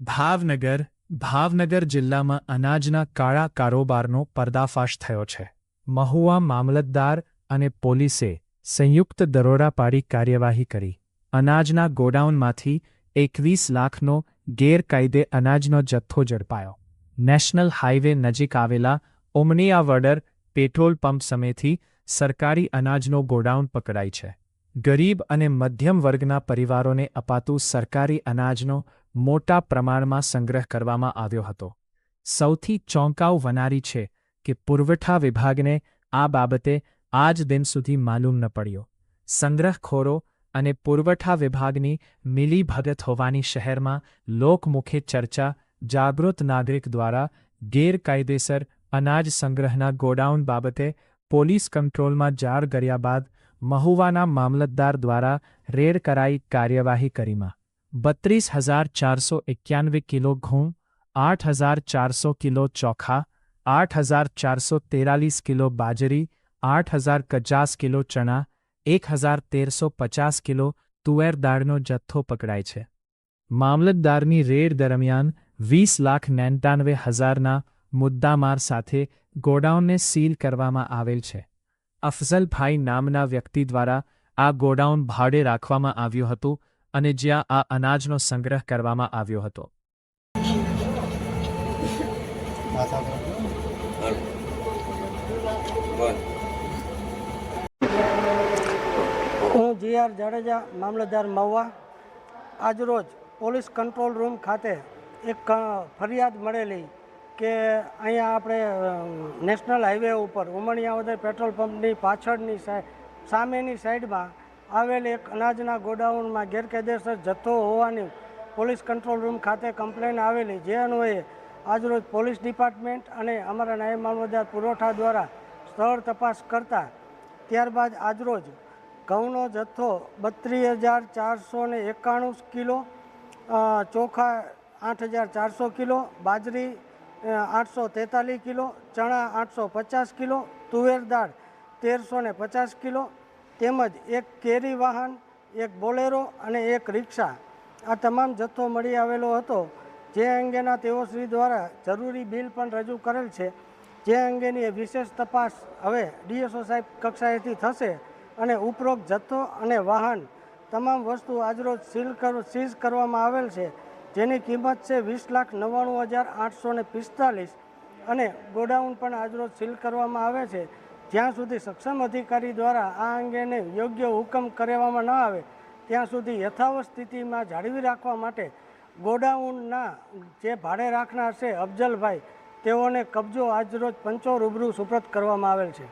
ભાવનગર જિલ્લામાં અનાજના કાળા કારોબારનો પર્દાફાશ થયો છે। મહુવા મામલતદાર અને પોલીસે સંયુક્ત દરોડા પાડી કાર્યવાહી કરી। અનાજના ગોડાઉનમાંથી 21 લાખનો ગેરકાયદે અનાજનો જથ્થો ઝડપાયો। નેશનલ હાઇવે નજીક આવેલા ઓમનિયાવદર પેટ્રોલ પંપ સામેથી સરકારી અનાજનો ગોડાઉન પકડાઈ છે। ગરીબ અને મધ્યમ વર્ગના પરિવારોને અપાતું સરકારી અનાજનો મોટા પ્રમાણમાં સંગ્રહ કરવામાં આવ્યો હતો। સૌથી ચોંકાવનારી છે કે પુરવઠા વિભાગને આ બાબતે આજ દિન સુધી માલુમ ન પડ્યો। સંગ્રહખોરો અને પુરવઠા વિભાગની મિલીભગત હોવાની શહેરમાં લોકમુખે ચર્ચા જાગૃત નાગરિક દ્વારા ગેરકાયદેસર અનાજ સંગ્રહના ગોડાઉન બાબતે પોલીસ કંટ્રોલમાં જાણ કર્યા બાદ મહુવાના મામલતદાર દ્વારા રેડ કરાઈ કાર્યવાહી કરીમાં 32,491 કિલો ઘઉં, 8,400 કિલો ચોખા, 8,443 કિલો બાજરી, 8,050 કિલો ચણા, 1,1350 કિલો તુવેર દાળનો જથ્થો પકડાય છે। મામલતદારની રેડ દરમિયાન 20,99,000ના મુદ્દામાલ સાથે ગોડાઉનને સીલ કરવામાં આવેલ છે। અફઝલભાઈ નામના વ્યક્તિ દ્વારા આ ગોડાઉન ભાડે રાખવામાં આવ્યું હતું અને જ્યાં આ અનાજનો સંગ્રહ કરવામાં આવ્યો હતો। હું જીઆર જાડેજા, મામલતદાર મહુવા। આજરોજ પોલીસ કંટ્રોલ રૂમ ખાતે એક ફરિયાદ મળેલી કે અહીંયા આપણે નેશનલ હાઈવે ઉપર ઉમણિયાવદર પેટ્રોલ પંપની પાછળની સામેની સાઈડમાં આવેલ એક અનાજના ગોડાઉનમાં ગેરકાયદેસર જથ્થો હોવાની પોલીસ કંટ્રોલ રૂમ ખાતે કમ્પ્લેન આવેલી, જે અન્વયે આજરોજ પોલીસ ડિપાર્ટમેન્ટ અને અમારા નાયબ મામલતદાર પુરવઠા દ્વારા સ્થળ તપાસ કરતા ત્યારબાદ આજરોજ ઘઉંનો જથ્થો 32,491 કિલો, ચોખા 8,400 કિલો, બાજરી 843 કિલો, ચણા 850 કિલો, તુવેર દાળ 1,350 કિલો તેમજ એક કેરી વાહન, એક બોલેરો અને એક રિક્ષા, આ તમામ જથ્થો મળી આવેલો હતો। જે અંગેના તેઓશ્રી દ્વારા જરૂરી બિલ પણ રજૂ કરેલ છે। જે અંગેની વિશેષ તપાસ હવે ડીએસઓ સાહેબ કક્ષાએથી થશે અને ઉપરોક્ત જથ્થો અને વાહન તમામ વસ્તુ આજરોજ સીઝ કરવામાં આવેલ છે, જેની કિંમત છે 20,99,845 અને ગોડાઉન પણ આજરોજ સીલ કરવામાં આવે છે। જ્યાં સુધી સક્ષમ અધિકારી દ્વારા આ અંગેને યોગ્ય હુકમ કરવામાં ન આવે ત્યાં સુધી યથાવત સ્થિતિમાં જાળવી રાખવા માટે ગોડાઉનના જે ભાડે રાખનાર છે અફઝલભાઈ, તેઓને કબજો આજરોજ પંચો રૂબરૂ સુપ્રત કરવામાં આવેલ છે।